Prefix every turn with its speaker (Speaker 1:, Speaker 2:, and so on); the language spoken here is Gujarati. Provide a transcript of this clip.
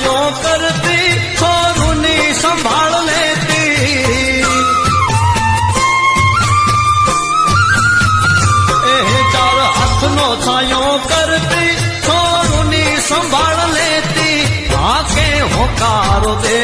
Speaker 1: વાતો કરતી છોરુની સંભાળ લેતી એ ચાર હાથનો છાયો કરતી છોરુની સંભાળ લેતી આકે હોકારો દે